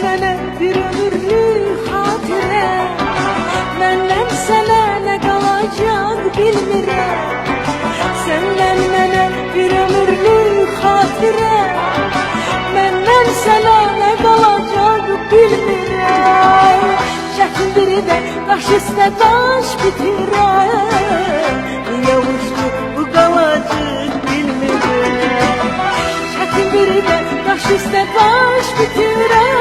mənə bir ömürlük xatirə, məndən sənə nə qalacaq bilmirəm. Səndən mənə bir ömürlük xatirə, məndən sənə nə qalacaq bilmirəm. Çətin biri də daş üstə daş bitirəm, niyə uçdu bu qalacaq bilmirəm. Çətin biri də daş üstə daş bitirəm,